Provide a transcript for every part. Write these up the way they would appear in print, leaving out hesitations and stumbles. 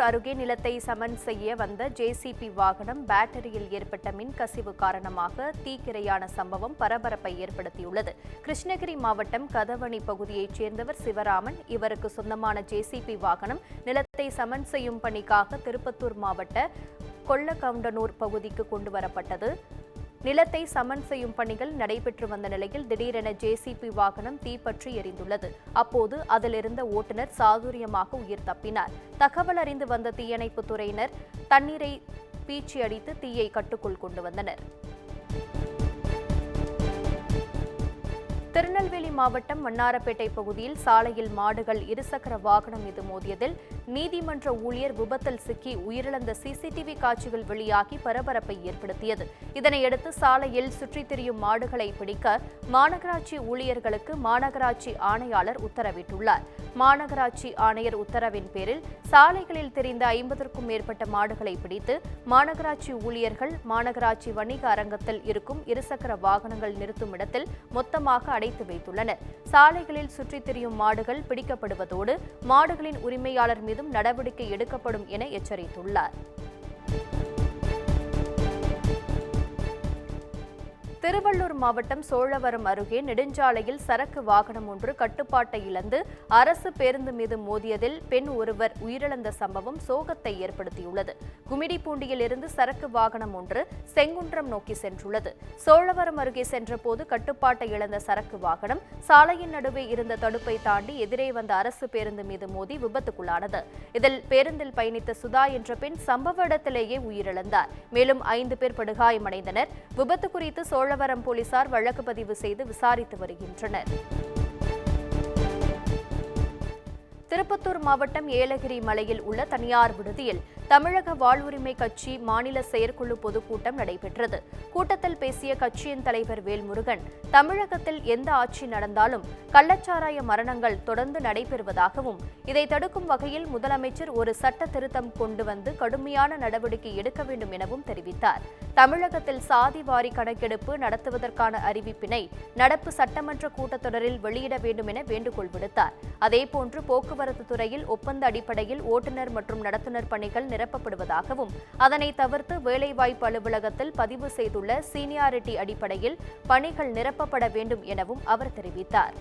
அருகே நிலத்தை சமன் செய்ய வந்த ஜேசிபி வாகனம் பேட்டரியில் ஏற்பட்ட மின்கசிவு காரணமாக தீக்கிரையான சம்பவம் பரபரப்பை ஏற்படுத்தியுள்ளது. கிருஷ்ணகிரி மாவட்டம் கதவணி பகுதியைச் சேர்ந்தவர் சிவராமன். இவருக்கு சொந்தமான ஜேசிபி வாகனம் நிலத்தை சமன் செய்யும் பணிக்காக திருப்பத்தூர் மாவட்ட கொல்லகவுண்டனூர் பகுதிக்கு கொண்டுவரப்பட்டது. நிலத்தை சமன் செய்யும் பணிகள் நடைபெற்று வந்த நிலையில் திடீரென ஜேசிபி வாகனம் தீப்பற்றி எரிந்துள்ளது. அப்போது அதிலிருந்த ஓட்டுநர் சாதுரியமாக உயிர் தப்பினார். தகவல் அறிந்து வந்த தீயணைப்புத் துறையினர் தண்ணீரை பீச்சி அடித்து தீயை கட்டுக்குள் கொண்டு வந்தனர். திருநெல்வேலி மாவட்டம் வண்ணாரப்பேட்டை பகுதியில் சாலையில் மாடுகள் இருசக்கர வாகனம் மீது மோதியதில் நீதிமன்ற ஊழியர் விபத்தில் சிக்கி உயிரிழந்த சிசிடிவி காட்சிகள் வெளியாகி பரபரப்பை ஏற்படுத்தியது. இதனையடுத்து சாலையில் சுற்றித் திரியும் மாடுகளை பிடிக்க மாநகராட்சி ஊழியர்களுக்கு மாநகராட்சி ஆணையாளர் உத்தரவிட்டுள்ளார். மாநகராட்சி ஆணையர் உத்தரவின் பேரில் சாலைகளில் தெரிந்த 50க்கும் மேற்பட்ட மாடுகளை பிடித்து மாநகராட்சி ஊழியர்கள் மாநகராட்சி வணிக அரங்கத்தில் இருக்கும் இருசக்கர வாகனங்கள் நிறுத்தும் இடத்தில் மொத்தமாக அடைத்து வைத்துள்ளனர். சாலைகளில் சுற்றித் திரியும் மாடுகள் பிடிக்கப்படுவதோடு மாடுகளின் உரிமையாளர் மீதும் நடவடிக்கை எடுக்கப்படும் என எச்சரித்துள்ளார். திருவள்ளூர் மாவட்டம் சோழவரம் அருகே நெடுஞ்சாலையில் சரக்கு வாகனம் ஒன்று கட்டுப்பாட்டை இழந்து அரசு பேருந்து மீது மோதியதில் பெண் ஒருவர் உயிரிழந்த சம்பவம் சோகத்தை ஏற்படுத்தியுள்ளது. குமிடிப்பூண்டியில் இருந்து சரக்கு வாகனம் ஒன்று செங்குன்றம் நோக்கி சென்றுள்ளது. சோழவரம் அருகே சென்றபோது கட்டுப்பாட்டை இழந்த சரக்கு வாகனம் சாலையின் நடுவே இருந்த தடுப்பை தாண்டி எதிரே வந்த அரசு பேருந்து மீது மோதி விபத்துக்குள்ளானது. இதில் பேருந்தில் பயணித்த சுதா என்ற பெண் சம்பவ இடத்திலேயே உயிரிழந்தார். மேலும் 5 பேர் படுகாயமடைந்தனர். விபத்து குறித்து சோழவரம் போலீசார் வழக்கு பதிவு செய்து விசாரித்து வருகின்றனர். திருப்பத்தூர் மாவட்டம் ஏலகிரி மலையில் உள்ள தனியார் விடுதியில் தமிழக வாழ்வுரிமை கட்சி மாநில செயற்குழு பொதுக்கூட்டம் நடைபெற்றது. கூட்டத்தில் பேசிய கட்சியின் தலைவர் வேல்முருகன், தமிழகத்தில் எந்த ஆட்சி நடந்தாலும் கள்ளச்சாராய மரணங்கள் தொடர்ந்து நடைபெறுவதாகவும் இதை தடுக்கும் வகையில் முதலமைச்சர் ஒரு சட்ட திருத்தம் கொண்டு வந்து கடுமையான நடவடிக்கை எடுக்க வேண்டும் எனவும் தெரிவித்தார். தமிழகத்தில் சாதிவாரி கணக்கெடுப்பு நடத்துவதற்கான அறிவிப்பினை நடப்பு சட்டமன்ற கூட்டத்தொடரில் வெளியிட வேண்டும் என வேண்டுகோள் விடுத்தார். அதேபோன்று போக்குவரத்து துறையில் ஒப்பந்த அடிப்படையில் ஓட்டுநர் மற்றும் நடத்துனர் பணிகள் நிரப்பப்படுவதாகவும் அதனை தவிர்த்து வேலைவாய்ப்பு அலுவலகத்தில் பதிவு செய்துள்ள சீனியாரிட்டி அடிப்படையில் பணிகள் நிரப்பப்பட வேண்டும் எனவும் அவர் தெரிவித்தார்.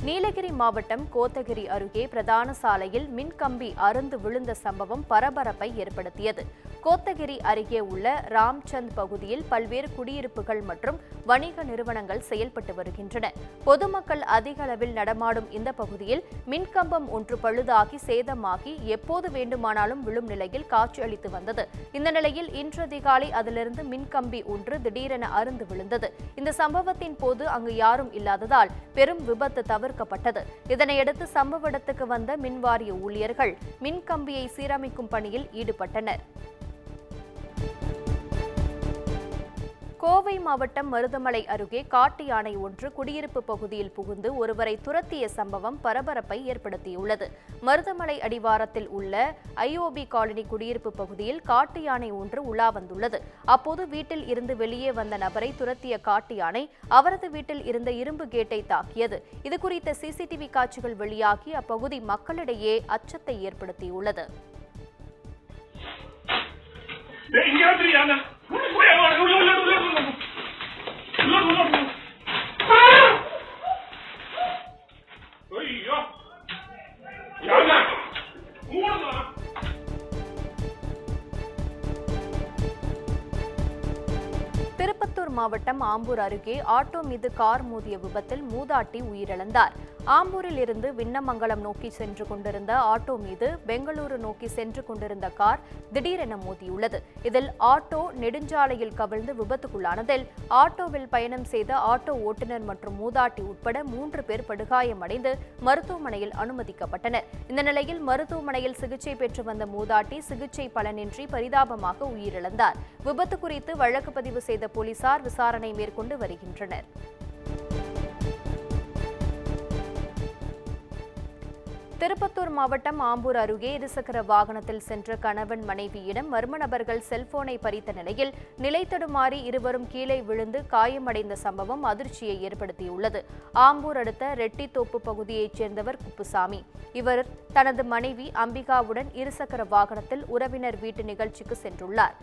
நீலகிரி மாவட்டம் கோத்தகிரி அருகே பிரதான சாலையில் மின்கம்பி அறுந்து விழுந்த சம்பவம் பரபரப்பை ஏற்படுத்தியது. கோத்தகிரி அருகே உள்ள ராம்சந்த் பகுதியில் பல்வேறு குடியிருப்புகள் மற்றும் வணிக நிறுவனங்கள் செயல்பட்டு வருகின்றன. பொதுமக்கள் அதிக அளவில் நடமாடும் இந்த பகுதியில் மின்கம்பம் ஒன்று பழுதாகி சேதமாகி எப்போது வேண்டுமானாலும் விழும் நிலையில் காட்சியளித்து வந்தது. இந்த நிலையில் இன்று அதிகாலை அதிலிருந்து மின்கம்பி ஒன்று திடீரென அறுந்து விழுந்தது. இந்த சம்பவத்தின் போது அங்கு யாரும் இல்லாததால் பெரும் விபத்து தவிர்க்கப்பட்டது. இதனையடுத்து சம்பவ இடத்துக்கு வந்த மின்வாரிய ஊழியர்கள் மின்கம்பியை சீரமைக்கும் பணியில் ஈடுபட்டனர். கோவை மாவட்டம் மருதமலை அருகே காட்டு யானை ஒன்று குடியிருப்பு பகுதியில் புகுந்து ஒருவரை துரத்திய சம்பவம் பரபரப்பை ஏற்படுத்தியுள்ளது. மருதமலை அடிவாரத்தில் உள்ள ஐஓபி காலனி குடியிருப்பு பகுதியில் காட்டு யானை ஒன்று உலா வந்துள்ளது. அப்போது வீட்டில் இருந்து வெளியே வந்த நபரை துரத்திய காட்டு யானை அவரது வீட்டில் இருந்த இரும்பு கேட்டை தாக்கியது. இதுகுறித்த சிசிடிவி காட்சிகள் வெளியாகி அப்பகுதி மக்களிடையே அச்சத்தை ஏற்படுத்தியுள்ளது. திருப்பத்தூர் மாவட்டம் ஆம்பூர் அருகே ஆட்டோ மீது கார் மோதிய விபத்தில் மூதாட்டி உயிரிழந்தார். ஆம்பூரில் இருந்து விண்ணமங்கலம் நோக்கி சென்று கொண்டிருந்த ஆட்டோ மீது பெங்களூரு நோக்கி சென்று கொண்டிருந்த கார் திடீரென மோதியுள்ளது. இதில் ஆட்டோ நெடுஞ்சாலையில் கவிழ்ந்து விபத்துக்குள்ளானதில் ஆட்டோவில் பயணம் செய்த ஆட்டோ ஓட்டுநர் மற்றும் மூதாட்டி உட்பட 3 பேர் படுகாயமடைந்து மருத்துவமனையில் அனுமதிக்கப்பட்டனர். இந்த நிலையில் மருத்துவமனையில் சிகிச்சை பெற்று வந்த மூதாட்டி சிகிச்சை பலனின்றி பரிதாபமாக உயிரிழந்தார். விபத்து குறித்து வழக்கு பதிவு செய்த போலீசார் விசாரணை மேற்கொண்டு வருகின்றனர். திருப்பத்தூர் மாவட்டம் ஆம்பூர் அருகே இருசக்கர வாகனத்தில் சென்ற கணவன் மனைவியிடம் மர்ம நபர்கள் செல்போனை பறித்த நிலையில் நிலை தடுமாறி இருவரும் கீழே விழுந்து காயமடைந்த சம்பவம் அதிர்ச்சியை ஏற்படுத்தியுள்ளது. ஆம்பூர் அடுத்த ரெட்டித்தோப்பு பகுதியைச் சேர்ந்தவர் குப்புசாமி. இவர் தனது மனைவி அம்பிகாவுடன் இருசக்கர வாகனத்தில் உறவினர் வீட்டு நிகழ்ச்சிக்கு சென்றுள்ளார்.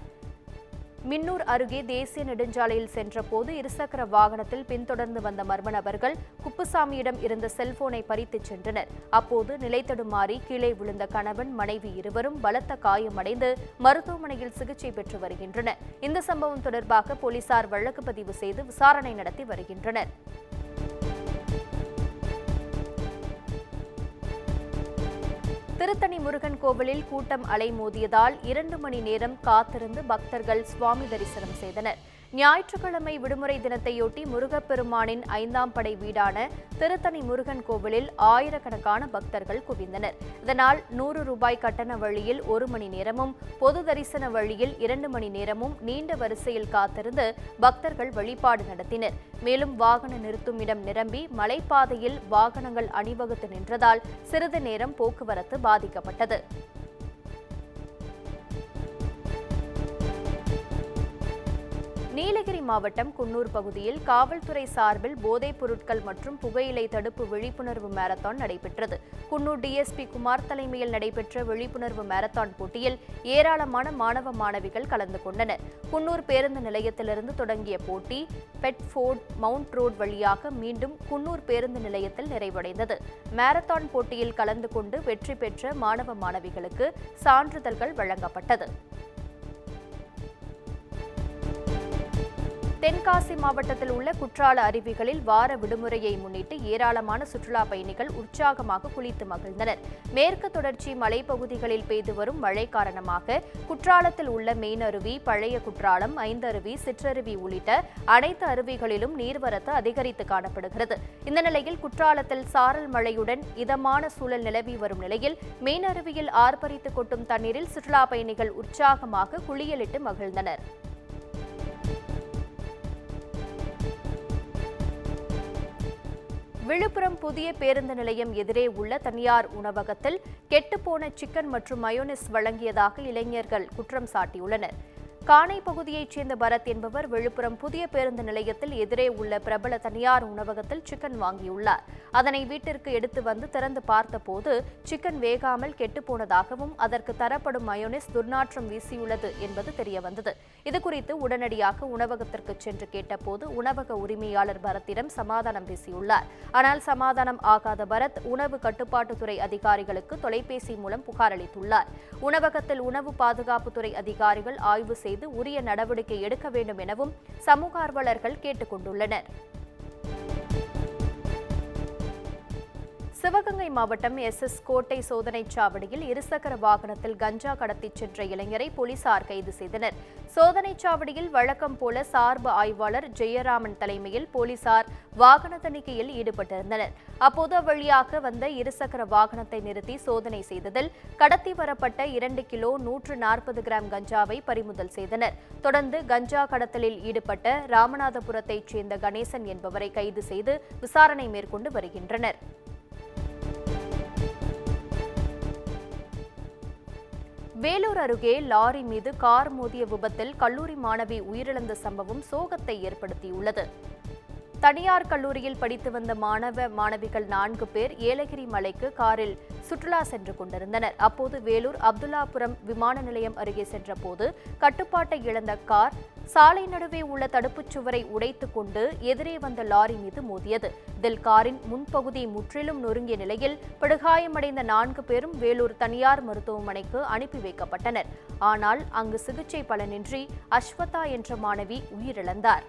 மின்னூர் அருகே தேசிய நெடுஞ்சாலையில் சென்றபோது இருசக்கர வாகனத்தில் பின்தொடர்ந்து வந்த மர்ம நபர்கள் குப்புசாமியிடம் இருந்த செல்போனை பறித்துச் சென்றனர். அப்போது நிலை தடுமாறி கீழே விழுந்த கணவன் மனைவி இருவரும் பலத்த காயமடைந்து மருத்துவமனையில் சிகிச்சை பெற்று வருகின்றனர். இந்த சம்பவம் தொடர்பாக போலீசார் வழக்கு பதிவு செய்து விசாரணை நடத்தி வருகின்றனர். திருத்தணி முருகன் கோவிலில் கூட்டம் அலைமோதியதால் 2 மணி நேரம் காத்திருந்து பக்தர்கள் சுவாமி தரிசனம் செய்தனர். ஞாயிற்றுக்கிழமை விடுமுறை தினத்தையொட்டி முருகப்பெருமானின் 5ஆம் படை வீடான திருத்தணி முருகன் கோவிலில் ஆயிரக்கணக்கான பக்தர்கள் குவிந்தனர். இதனால் 100 ரூபாய் கட்டண வழியில் 1 மணி நேரமும், பொது தரிசன வழியில் 2 மணி நேரமும் நீண்ட வரிசையில் காத்திருந்து பக்தர்கள் வழிபாடு நடத்தினர். மேலும் வாகன நிறுத்தும் இடம் நிரம்பி மலைப்பாதையில் வாகனங்கள் அணிவகுத்து நின்றதால் சிறிது நேரம் போக்குவரத்து பாதிக்கப்பட்டது. நீலகிரி மாவட்டம் குன்னூர் பகுதியில் காவல்துறை சார்பில் போதைப் பொருட்கள் மற்றும் புகையிலை தடுப்பு விழிப்புணர்வு மாரத்தான் நடைபெற்றது. குன்னூர் டிஎஸ்பி குமார் தலைமையில் நடைபெற்ற விழிப்புணர்வு மாரத்தான் போட்டியில் ஏராளமான மாணவ மாணவிகள் கலந்து கொண்டனர். குன்னூர் பேருந்து நிலையத்திலிருந்து தொடங்கிய போட்டி பெட்ஃபோர்ட் மவுண்ட் ரோடு வழியாக மீண்டும் குன்னூர் பேருந்து நிலையத்தில் நிறைவடைந்தது. மாரத்தான் போட்டியில் கலந்து கொண்டு வெற்றி பெற்ற மாணவ மாணவிகளுக்கு சான்றிதழ்கள் வழங்கப்பட்டது. தென்காசி மாவட்டத்தில் உள்ள குற்றால அருவிகளில் வார விடுமுறையை முன்னிட்டு ஏராளமான சுற்றுலா பயணிகள் உற்சாகமாக குளித்து மகிழ்ந்தனர். மேற்கு தொடர்ச்சி மலைப்பகுதிகளில் பெய்து வரும் மழை காரணமாக குற்றாலத்தில் உள்ள மெயினருவி, பழைய குற்றாலம், ஐந்தருவி, சிற்றருவி உள்ளிட்ட அனைத்து அருவிகளிலும் நீர்வரத்து அதிகரித்து காணப்படுகிறது. இந்த நிலையில் குற்றாலத்தில் சாரல் மழையுடன் இதமான சூழல் நிலவி வரும் நிலையில் மெயினருவியில் ஆர்ப்பரித்து கொட்டும் தண்ணீரில் சுற்றுலா பயணிகள் உற்சாகமாக குளியலிட்டு மகிழ்ந்தனர். விழுப்புரம் புதிய பேருந்து நிலையம் எதிரே உள்ள தனியார் உணவகத்தில் கெட்டுப்போன சிக்கன் மற்றும் மயோனிஸ் வழங்கியதாக இளைஞர்கள் குற்றம் சாட்டியுள்ளனர். கானை பகுதியைச் சேர்ந்த பரத் என்பவர் விழுப்புரம் புதிய பேருந்து நிலையத்தில் எதிரே உள்ள பிரபல தனியார் உணவகத்தில் சிக்கன் வாங்கியுள்ளார். அதனை வீட்டிற்கு எடுத்து வந்து திறந்து பார்த்தபோது சிக்கன் வேகாமல் கெட்டுப்போனதாகவும் அதற்கு தரப்படும் மயோனிஸ் துர்நாற்றம் வீசியுள்ளது என்பது தெரியவந்தது. இதுகுறித்து உடனடியாக உணவகத்திற்கு சென்று கேட்டபோது உணவக உரிமையாளர் பரத்திடம் சமாதானம் பேசியுள்ளார். ஆனால் சமாதானம் ஆகாத பரத் உணவு கட்டுப்பாட்டுத்துறை அதிகாரிகளுக்கு தொலைபேசி மூலம் புகார் அளித்துள்ளார். உணவகத்தில் உணவு பாதுகாப்புத்துறை அதிகாரிகள் ஆய்வு செய்து உரிய நடவடிக்கை எடுக்க வேண்டும் எனவும் சமூக ஆர்வலர்கள் கேட்டுக் கொண்டுள்ளனர். சிவகங்கை மாவட்டம் எஸ் கோட்டை சோதனைச் சாவடியில் இருசக்கர வாகனத்தில் கஞ்சா கடத்திச் சென்ற இளைஞரை போலீசார் கைது செய்தனர். சோதனைச் சாவடியில் வழக்கம் போல சார்பு ஆய்வாளர் ஜெயராமன் தலைமையில் போலீசார் வாகன தணிக்கையில் ஈடுபட்டிருந்தனர். அப்போது அவ்வழியாக வந்த இருசக்கர வாகனத்தை நிறுத்தி சோதனை செய்ததில் கடத்தி வரப்பட்ட 2 கிலோ 140 கிராம் கஞ்சாவை பறிமுதல் செய்தனர். தொடர்ந்து கஞ்சா கடத்தலில் ஈடுபட்ட ராமநாதபுரத்தைச் சேர்ந்த கணேசன் என்பவரை கைது செய்து விசாரணை மேற்கொண்டு வருகின்றனர். வேலூர் அருகே லாரி மீது கார் மோதிய விபத்தில் கல்லூரி மாணவி உயிரிழந்த சம்பவம் சோகத்தை ஏற்படுத்தியுள்ளது. தனியார் கல்லூரியில் படித்து வந்த மாணவிகள் 4 பேர் ஏலகிரி மலைக்கு காரில் சுற்றுலா சென்று கொண்டிருந்தனர். அப்போது வேலூர் அப்துல்லாபுரம் விமான நிலையம் அருகே சென்றபோது கட்டுப்பாட்டை இழந்த கார் சாலை நடுவே உள்ள தடுப்புச் சுவரை உடைத்துக் கொண்டு எதிரே வந்த லாரி மீது மோதியது. இதில் காரின் முன்பகுதி முற்றிலும் நொறுங்கிய நிலையில் படுகாயமடைந்த 4 பேரும் வேலூர் தனியார் மருத்துவமனைக்கு அனுப்பி வைக்கப்பட்டனர். ஆனால் அங்கு சிகிச்சை பலனின்றி அஸ்வதா என்ற மாணவி உயிரிழந்தார்.